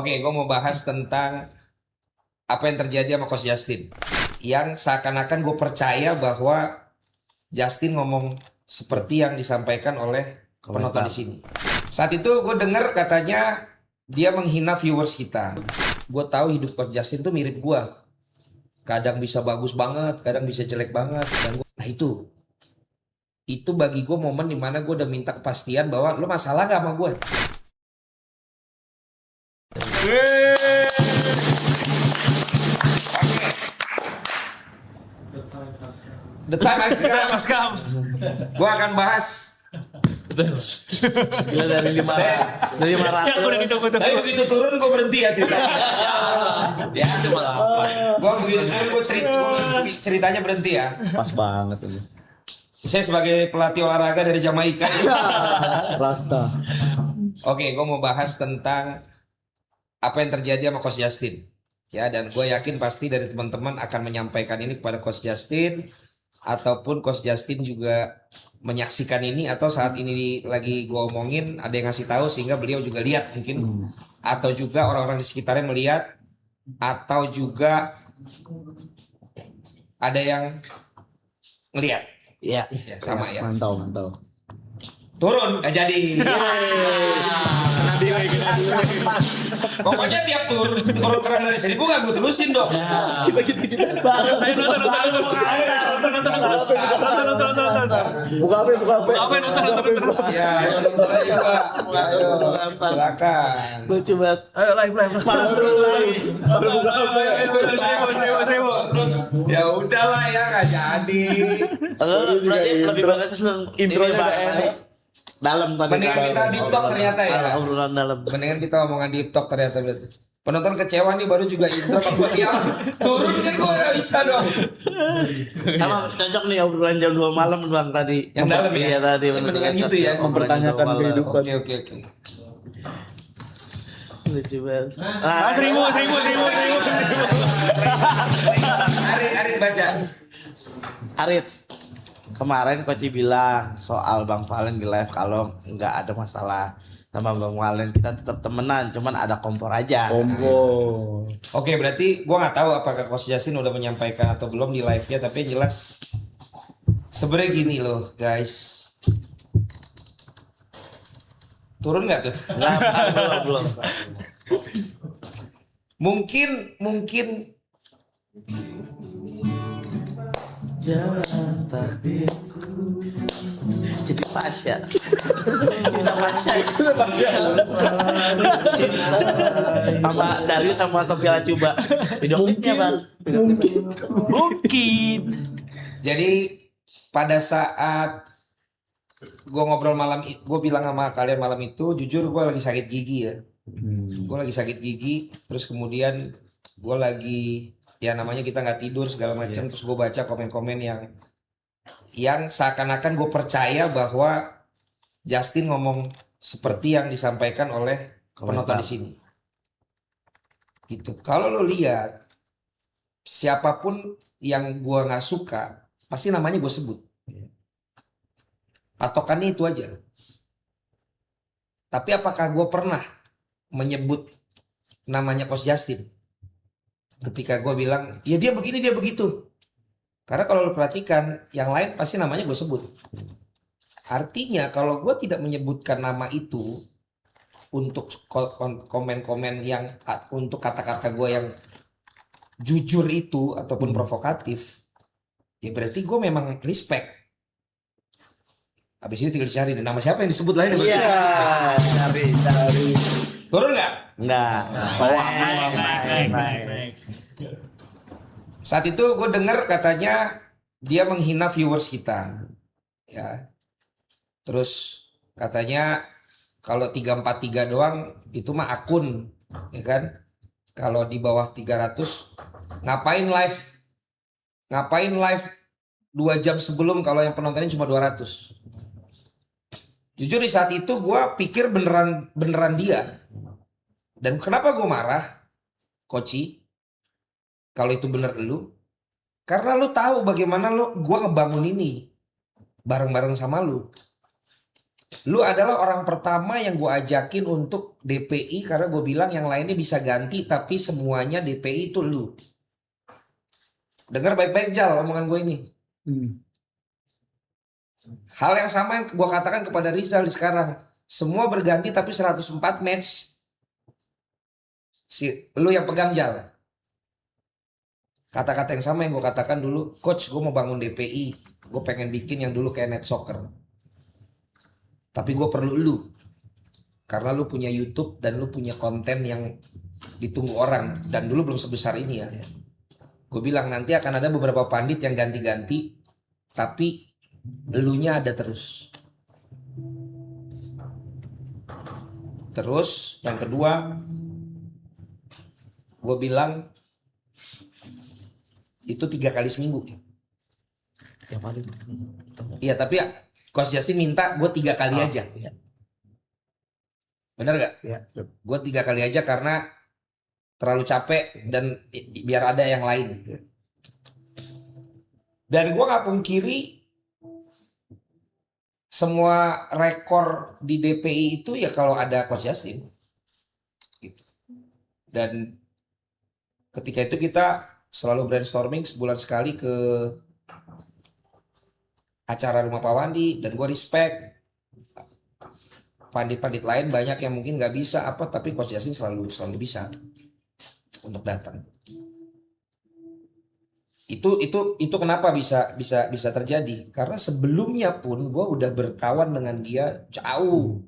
Oke, gue mau bahas tentang apa yang terjadi sama Coach Justin. Yang seakan-akan gue percaya bahwa Justin ngomong seperti yang disampaikan oleh penonton di sini. Saat itu gue dengar katanya dia menghina viewers kita. Gue tahu hidup Coach Justin tuh mirip gue. Kadang bisa bagus banget, kadang bisa jelek banget. Nah itu bagi gue momen dimana gue udah minta kepastian bahwa lo masalah gak sama gue. The time has come. Gue akan bahas. Gila dari 500. Dari 500. Tapi begitu turun gue berhenti ya ceritanya. Ya cuma apa? Gue begitu turun gue ceritanya berhenti ya. Pas banget ini. Saya sebagai pelatih olahraga dari Jamaika. Rasta. Oke, gue mau bahas tentang apa yang terjadi sama Coach Justin. Ya, dan gue yakin pasti dari teman-teman akan menyampaikan ini kepada Coach Justin, ataupun Coach Justin juga menyaksikan ini, atau saat ini lagi gue omongin ada yang ngasih tahu sehingga beliau juga lihat mungkin, atau juga orang-orang di sekitarnya melihat, atau juga ada yang ngelihat. Iya. Ya, sama ya. Mantau. Turun gak jadi. Pokoknya tiap turun keren dari 1000 gak gue terusin dong. Kita. Baru. Buka apa? Ya, nonton aja juga. Ayo, silakan. Lucu banget. Ayo live. Baru buka apa? Ya udahlah ya gak jadi. Berarti lebih bagus intronya baik. Dalam tadi. Mendingan kita deep talk ternyata ya. Obrolan dalam. Mendingan kita omongan deep talk ternyata berarti. Penonton kecewa nih baru juga intro buat yang turun kan gue gak bisa dong. Sama cocok nih obrolan jam 2 malam Bang tadi. Yang dalam ya? Iya tadi. Mendingan gitu ya. Mempertanyakan kehidupan. Oke. Lucu banget. Seribu. Arit baca. Arit, kemarin Koci bilang soal Bang Valen di live kalau nggak ada masalah sama Bang Valen kita tetap temenan, cuman ada kompor aja. Oke, berarti gua nggak tahu apakah Coach Justin udah menyampaikan atau belum di live-nya, tapi yang jelas sebenarnya gini loh, guys. Turun nggak tuh? Belum. Mungkin Jalan takdirku jadi Pasya. Kita Pasya itu sama Darius sama Sofia Lacuba. Video klipnya Bang. Mungkin. jadi pada saat gue ngobrol gue bilang sama kalian malam itu, jujur gue lagi sakit gigi ya. Gue lagi sakit gigi, terus kemudian gue lagi ya namanya kita nggak tidur segala macam. Terus gue baca komen-komen yang seakan-akan gue percaya bahwa Justin ngomong seperti yang disampaikan oleh penonton di sini. Gitu. Kalau lo lihat siapapun yang gue nggak suka, pasti namanya gue sebut. Patokannya itu aja. Tapi apakah gue pernah menyebut namanya Coach Justin? Ketika gue bilang, ya dia begini, dia begitu. Karena kalau lo perhatikan, yang lain pasti namanya gue sebut. Artinya kalau gue tidak menyebutkan nama itu untuk komen-komen yang, untuk kata-kata gue yang jujur itu ataupun provokatif, ya berarti gue memang respect. Habis ini tinggal dicari nama siapa yang disebut lain. Iya. Cari. Turun nggak? Enggak. Naik. Saat itu gue dengar katanya dia menghina viewers kita, ya. Terus katanya kalau 343 doang itu mah akun, ya kan? Kalau di bawah 300 ngapain live 2 jam sebelum kalau yang penontonnya cuma 200. Jujur di saat itu gue pikir beneran dia. Dan kenapa gue marah, Koci? Kalau itu bener lu, karena lu tahu bagaimana gue ngebangun ini bareng-bareng sama lu. Lu adalah orang pertama yang gue ajakin untuk DPI karena gue bilang yang lainnya bisa ganti tapi semuanya DPI itu lu. Dengar baik-baik Jal omongan gue ini. Hal yang sama yang gue katakan kepada Rizal di sekarang. Semua berganti tapi 104 match. Lu yang pegang Jal. Kata-kata yang sama yang gue katakan dulu. Coach gue mau bangun DPI. Gue pengen bikin yang dulu kayak Net Soccer. Tapi gue perlu lu. Karena lu punya YouTube dan lu punya konten yang ditunggu orang. Dan dulu belum sebesar ini ya. Gue bilang nanti akan ada beberapa pandit yang ganti-ganti. Tapi elunya ada terus. Terus yang kedua, gue bilang itu 3 kali seminggu. Yang paling. Iya tapi ya Coach Justin minta gue 3 kali aja. Iya. Bener gak? Iya. Gue 3 kali aja karena terlalu capek dan biar ada yang lain. Dan gue gak pungkiri semua rekor di DPI itu ya kalau ada Coach Justin. Gitu. Dan ketika itu kita selalu brainstorming sebulan sekali ke acara rumah Pak Wandi. Dan gue respect pandit-pandit lain banyak yang mungkin gak bisa apa tapi Coach Justin selalu bisa untuk datang. Itu kenapa bisa terjadi karena sebelumnya pun gue udah berkawan dengan dia jauh.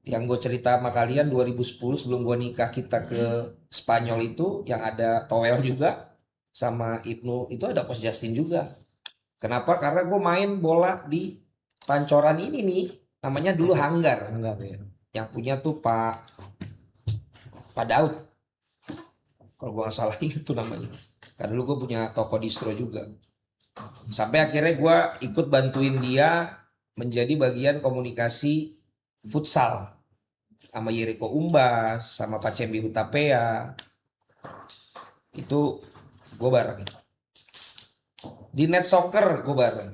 Yang gue cerita sama kalian 2010 sebelum gue nikah kita ke Spanyol itu yang ada Toel juga sama Ibnu itu ada Coach Justin juga. Kenapa? Karena gue main bola di Pancoran ini nih namanya dulu Hanggar Ya. yang punya tuh Pak Daud kalau gue nggak salah itu namanya. Karena dulu gue punya toko distro juga. Sampai akhirnya gue ikut bantuin dia menjadi bagian komunikasi futsal sama Yeriko Umbas, sama Pak Cembi Hutapea. Itu gue bareng. Di Net Soccer gue bareng.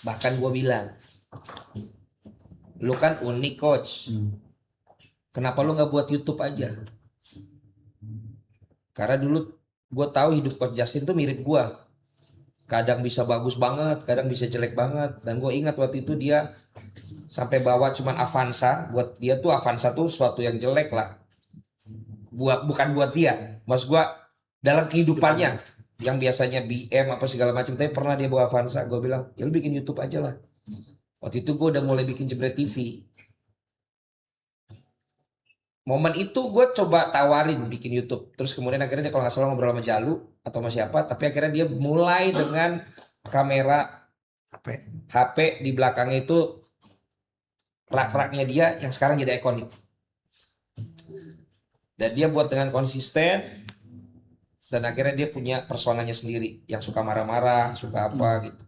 Bahkan gue bilang, lu kan unik coach. Kenapa lu nggak buat YouTube aja? Karena dulu gue tahu hidup Coach Justin tuh mirip gue. Kadang bisa bagus banget, kadang bisa jelek banget. Dan gue ingat waktu itu dia sampai bawa cuman Avanza. Buat dia tuh Avanza tuh suatu yang jelek lah. Bukan buat dia. Maksud gue dalam kehidupannya. Yang biasanya BM apa segala macam. Tapi pernah dia bawa Avanza. Gue bilang ya lu bikin YouTube aja lah. Waktu itu gue udah mulai bikin Jebret TV. Momen itu gue coba tawarin bikin YouTube. Terus kemudian akhirnya dia kalau nggak salah ngobrol sama Jalu atau sama siapa. Tapi akhirnya dia mulai dengan kamera HP di belakangnya itu rak-raknya dia yang sekarang jadi ikonik. Dan dia buat dengan konsisten. Dan akhirnya dia punya personanya sendiri. Yang suka marah-marah, suka apa gitu.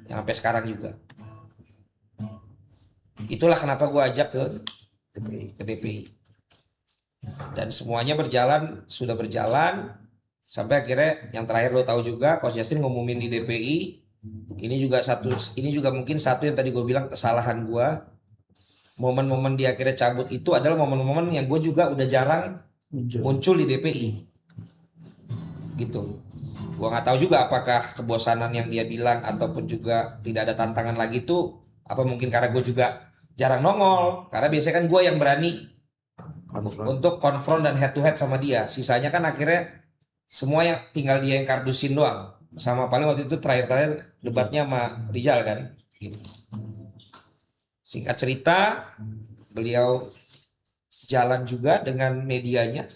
Yang sampai sekarang juga. Itulah kenapa gue ajak ke DPI. Dan semuanya sudah berjalan sampai akhirnya yang terakhir lo tahu juga Coach Justin ngumumin di DPI. Ini juga mungkin satu yang tadi gue bilang kesalahan gue. Momen-momen dia akhirnya cabut itu adalah momen-momen yang gue juga udah jarang muncul di DPI. Gitu. Gue nggak tahu juga apakah kebosanan yang dia bilang ataupun juga tidak ada tantangan lagi tuh apa mungkin karena gue juga jarang nongol, karena biasanya kan gue yang berani untuk konfront dan head to head sama dia. Sisanya kan akhirnya semua yang tinggal dia yang kardusin doang. Sama paling waktu itu terakhir debatnya sama Rizal kan. Gitu. Singkat cerita, beliau jalan juga dengan medianya.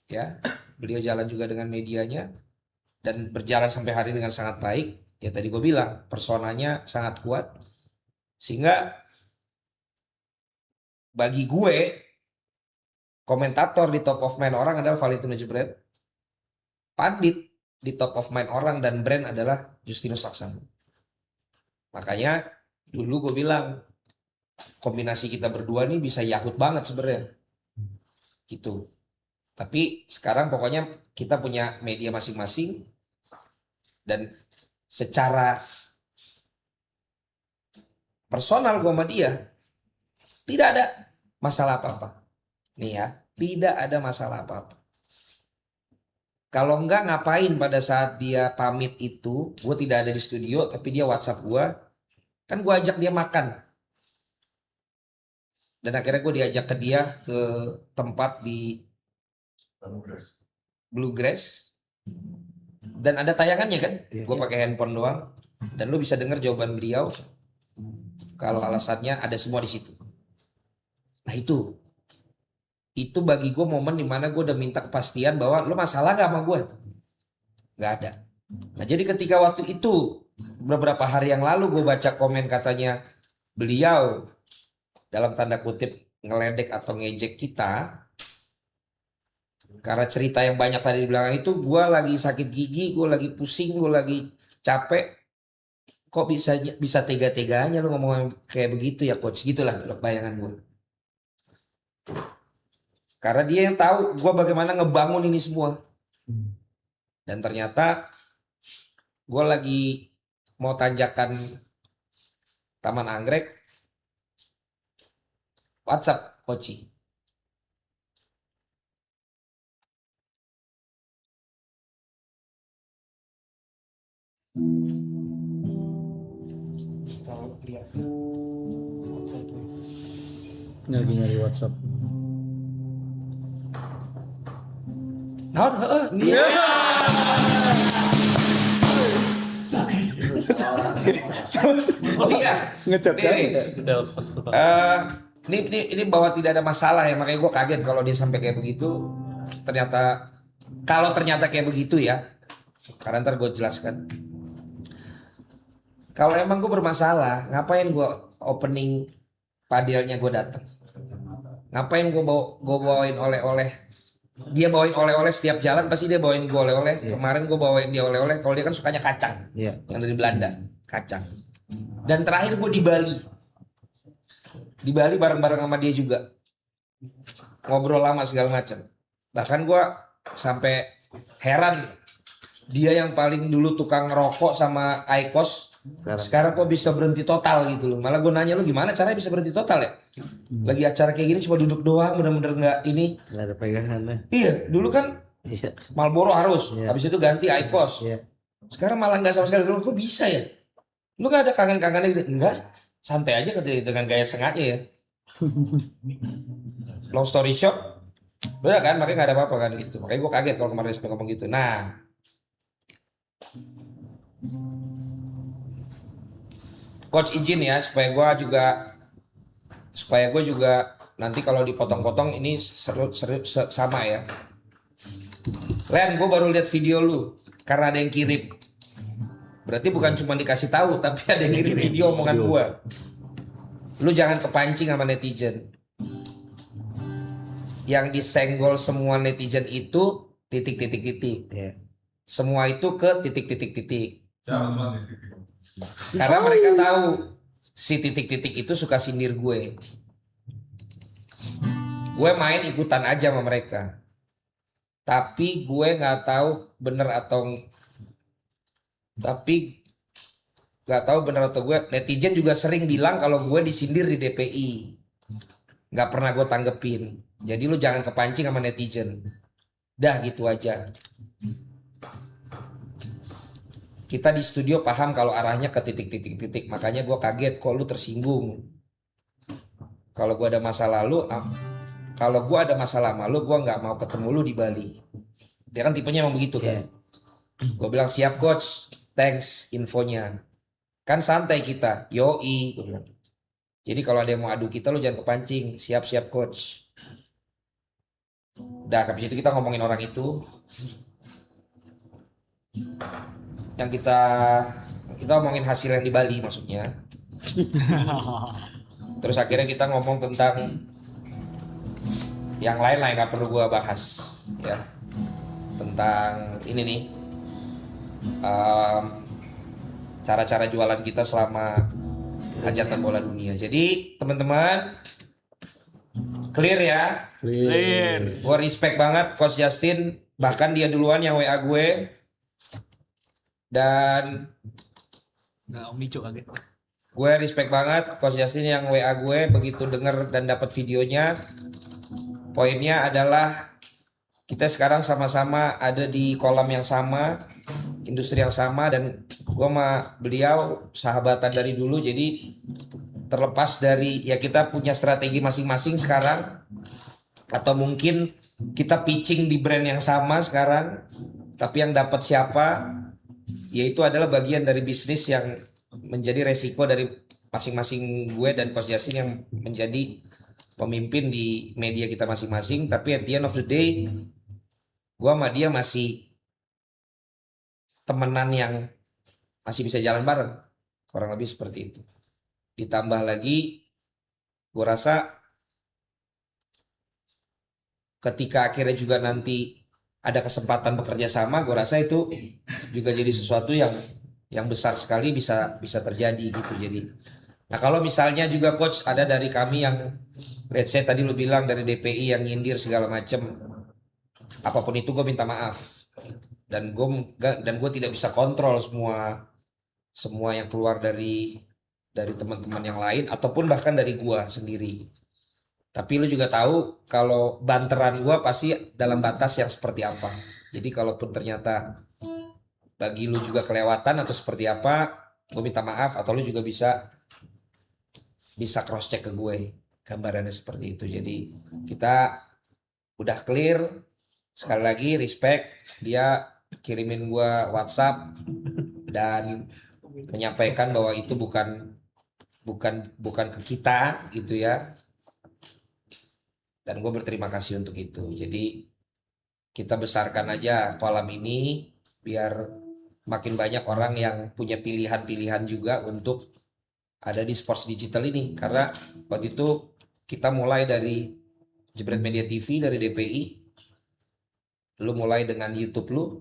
Ya, beliau jalan juga dengan medianya dan berjalan sampai hari ini dengan sangat baik. Ya tadi gue bilang personanya sangat kuat. Sehingga bagi gue komentator di top of mind orang adalah Valentino Jebret. Pandit di top of mind orang dan brand adalah Justinus Laksana. Makanya dulu gue bilang kombinasi kita berdua nih bisa yahut banget sebenarnya. Gitu. Tapi sekarang pokoknya kita punya media masing-masing dan secara personal gue sama dia tidak ada masalah apa-apa. Nih ya, tidak ada masalah apa-apa. Kalau enggak ngapain pada saat dia pamit itu, gue tidak ada di studio tapi dia WhatsApp gue, kan gue ajak dia makan. Dan akhirnya gue diajak ke dia ke tempat di Bluegrass. Dan ada tayangannya kan, gue pakai handphone doang. Dan lu bisa dengar jawaban beliau. Kalau alasannya ada semua di situ. Nah itu bagi gue momen dimana gue udah minta kepastian bahwa lo masalah gak sama gue? Gak ada. Nah jadi ketika waktu itu beberapa hari yang lalu gue baca komen katanya beliau dalam tanda kutip ngeledek atau ngejek kita karena cerita yang banyak tadi di belakang itu, gue lagi sakit gigi, gue lagi pusing, gue lagi capek. Kok bisa tega-teganya lo ngomong kayak begitu ya coach? Gitulah bayangan gue. Karena dia yang tahu gue bagaimana ngebangun ini semua. Dan ternyata gue lagi mau tanjakan Taman Anggrek, WhatsApp Koci. Kalau lihat WhatsApp-nya. Lagi nyari WhatsApp. Nah, iya. Iya. Ngechat saya. Ini bahwa tidak ada masalah ya, makanya gue kaget kalau dia sampai kayak begitu. Ternyata kalau ternyata kayak begitu ya, karena ntar gue jelaskan. Kalau emang gue bermasalah, ngapain gue opening padelnya gue datang? Ngapain gue bawain oleh-oleh? Dia bawain oleh-oleh setiap jalan, pasti dia bawain gue oleh-oleh. Kemarin gue bawain dia oleh-oleh. Kalau dia kan sukanya kacang, yang dari Belanda, kacang. Dan terakhir gue di Bali bareng-bareng sama dia juga, ngobrol lama segala macam. Bahkan gue sampai heran, dia yang paling dulu tukang rokok sama Aikos, sekarang kok bisa berhenti total gitu loh. Malah gue nanya, lu gimana caranya bisa berhenti total ya? Lagi acara kayak gini cuma duduk doang, bener-bener nggak ini. Nggak ada pegangannya. Iya, dulu kan Marlboro harus, habis itu ganti Aikos. Sekarang malah nggak sama sekali. Lu kok bisa ya? Lu nggak ada kangen-kangennya gitu? Enggak, santai aja dengan gaya sengaja ya. Long story short, udah kan, makanya nggak ada apa-apa kan gitu. Makanya gue kaget kalau kemarin sampai ngomong gitu. Nah, coach izin ya supaya gue juga nanti kalau dipotong-potong ini seru sama ya. Len, gue baru lihat video lu karena ada yang kirim. Berarti bukan cuma dikasih tahu, tapi ada yang kirim video omongan gue. Lu jangan kepancing sama netizen. Yang disenggol semua netizen itu titik. Semua itu ke titik. Karena mereka tahu si titik itu suka sindir gue. Gue main ikutan aja sama mereka. Tapi gue nggak tahu bener atau gue, netizen juga sering bilang kalau gue disindir di DPI. Nggak pernah gue tanggepin. Jadi lu jangan kepancing sama netizen. Dah gitu aja. Kita di studio paham kalau arahnya ke titik. Makanya gue kaget kok lu tersinggung. Kalau gue ada masa lalu, sama lu, gue nggak mau ketemu lu di Bali. Dia kan tipenya emang begitu kan. Gue bilang siap coach, thanks infonya. Kan santai kita, yoi. Gue bilang. Jadi kalau ada yang mau adu kita, lu jangan kepancing. Siap coach. Udah, habis itu kita ngomongin orang itu. Yang kita ngomongin hasil yang di Bali maksudnya. Terus akhirnya kita ngomong tentang yang lain lah yang gak perlu gua bahas ya, tentang ini nih, cara-cara jualan kita selama hajatan bola dunia. Jadi teman-teman clear ya. Clear. Gua respect banget Coach Justin, bahkan dia duluan yang WA gue. Dan Nggak, Om Ico kaget. gue respect banget Coach Justin yang WA gue begitu denger dan dapat videonya. Poinnya adalah kita sekarang sama-sama ada di kolam yang sama, industri yang sama, dan gue sama beliau sahabatan dari dulu. Jadi terlepas dari ya kita punya strategi masing-masing sekarang, atau mungkin kita pitching di brand yang sama sekarang, tapi yang dapat siapa, yaitu adalah bagian dari bisnis yang menjadi resiko dari masing-masing gue dan Coach Justin yang menjadi pemimpin di media kita masing-masing. Tapi at the end of the day, gue sama dia masih temenan yang masih bisa jalan bareng, kurang lebih seperti itu. Ditambah lagi, gue rasa ketika akhirnya juga nanti ada kesempatan bekerja sama, gue rasa itu juga jadi sesuatu yang besar sekali bisa terjadi gitu. Jadi, nah kalau misalnya juga coach ada dari kami yang, let's say tadi lu bilang dari DPI yang nyindir segala macem, apapun itu gue minta maaf. Dan gue tidak bisa kontrol semua yang keluar dari teman-teman yang lain ataupun bahkan dari gue sendiri. Tapi lu juga tahu kalau banteran gue pasti dalam batas yang seperti apa. Jadi kalaupun ternyata bagi lu juga kelewatan atau seperti apa, gue minta maaf, atau lu juga bisa cross check ke gue gambarannya seperti itu. Jadi kita udah clear. Sekali lagi respect, dia kirimin gue WhatsApp dan menyampaikan bahwa itu bukan ke kita gitu ya. Dan gue berterima kasih untuk itu. Jadi kita besarkan aja kolam ini biar makin banyak orang yang punya pilihan-pilihan juga untuk ada di sports digital ini. Karena waktu itu kita mulai dari Jebret Media TV, dari DPI, lu mulai dengan YouTube lu,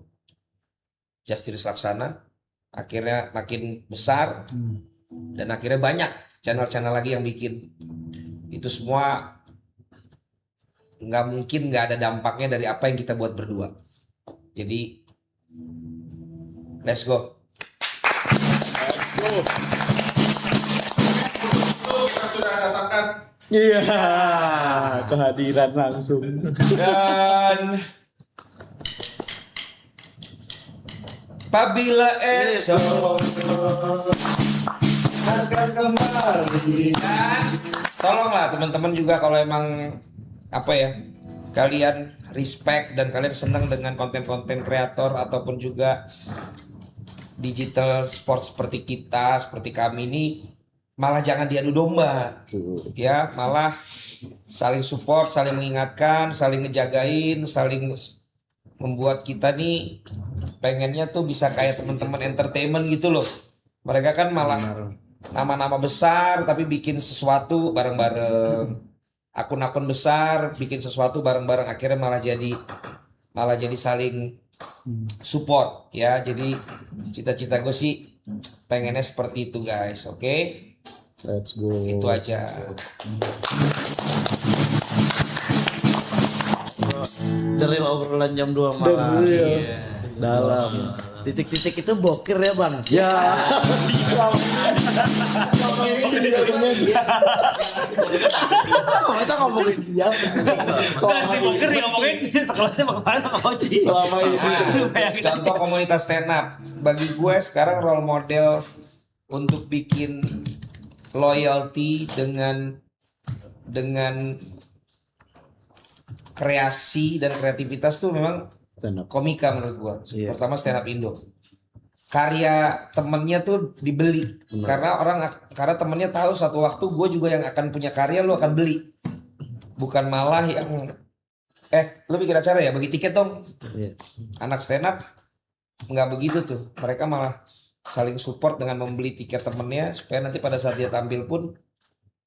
Justinus Laksana, akhirnya makin besar, dan akhirnya banyak channel-channel lagi yang bikin. Itu semua nggak mungkin nggak ada dampaknya dari apa yang kita buat berdua. Jadi let's go. Sudah katakan. Iya, kehadiran langsung. Dan apabila esok akan kembali, dan tolonglah teman-teman juga kalau emang apa ya, kalian respect dan kalian senang dengan konten-konten kreator ataupun juga digital sport seperti kita, seperti kami ini, malah jangan diadu domba ya, malah saling support, saling mengingatkan, saling ngejagain, saling membuat kita nih pengennya tuh bisa kayak teman-teman entertainment gitu loh. Mereka kan malah nama-nama besar tapi bikin sesuatu bareng-bareng, akun-akun besar bikin sesuatu bareng-bareng, akhirnya malah jadi saling support ya. Jadi cita-cita gue sih pengennya seperti itu guys. Oke? Let's go. Itu aja. Dari obrolan jam 2 malam. Iya. Dalam. Titik-titik itu bokir ya bang? Ya. Kita ngomongin dia. Nah, si Boker ngomongin sekelasnya mau kemana sama Koci. Selama ini. Contoh komunitas stand up bagi gue sekarang role model untuk bikin loyalty dengan kreasi dan kreativitas tuh memang Stand up. komika menurut gua. Iya. Pertama stand up Indo. Karya temennya tuh dibeli. Karena temennya tahu suatu waktu gue juga yang akan punya karya, lu akan beli. Bukan malah yang lu bikin acara ya, bagi tiket dong. Iya. Anak stand up nggak begitu tuh. Mereka malah saling support dengan membeli tiket temennya supaya nanti pada saat dia tampil pun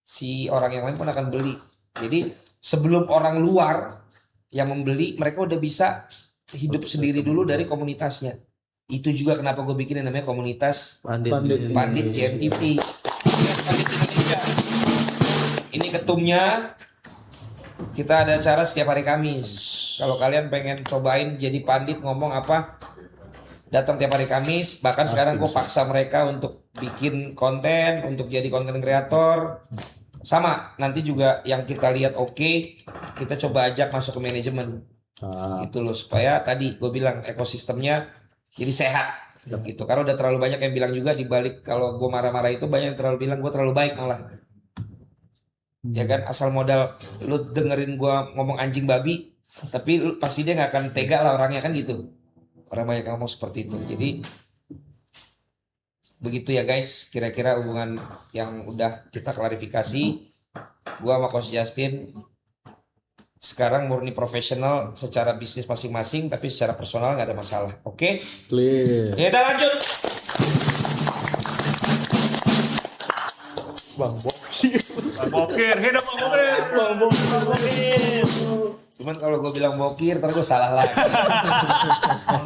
si orang yang lain pun akan beli. Jadi sebelum orang luar yang membeli, mereka udah bisa hidup sendiri dulu dari komunitasnya. Itu juga kenapa gue bikin yang namanya komunitas Pandit JMTV. Pandit Indonesia. Ini ketumnya. Kita ada acara setiap hari Kamis. Kalau kalian pengen cobain jadi pandit ngomong apa, datang tiap hari Kamis. Bahkan sekarang gue paksa mereka untuk bikin konten, untuk jadi konten kreator. Sama, nanti juga yang kita lihat oke, kita coba ajak masuk ke manajemen. Gitu loh, supaya tadi gue bilang ekosistemnya jadi sehat gitu. Karena udah terlalu banyak yang bilang juga di balik kalau gue marah-marah itu banyak yang terlalu bilang gue terlalu baik malah. Ya kan, asal modal lu dengerin gue ngomong anjing babi, tapi pasti dia nggak akan tega lah orangnya kan gitu. Orang banyak yang ngomong seperti itu. Jadi begitu ya guys, kira-kira hubungan yang udah kita klarifikasi. Gua sama Coach Justin sekarang murni profesional secara bisnis masing-masing, tapi secara personal nggak ada masalah. Oke? Clear. Kita lanjut. Bang Bokir. Bokir, hidup Bang Bokir. Cuman kalau gue bilang bokir, ntar gue salah lagi.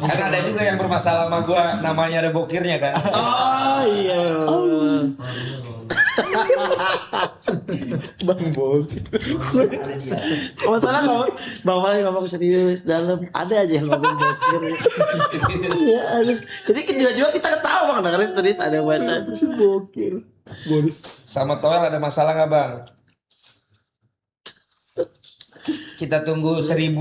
Kan ada juga yang bermasalah sama gue, namanya ada bokirnya kan. Oh iya. Bang Bokir. Masalah ngomong, Bang Valen ngomong serius dalam ada aja yang ngomong bokir. Iya, harus. Jadi juga kita ketawa Bang dengerin serius ada yang baca Bokir. Boris. Sama Toel ada masalah nggak bang? Kita tunggu 1000.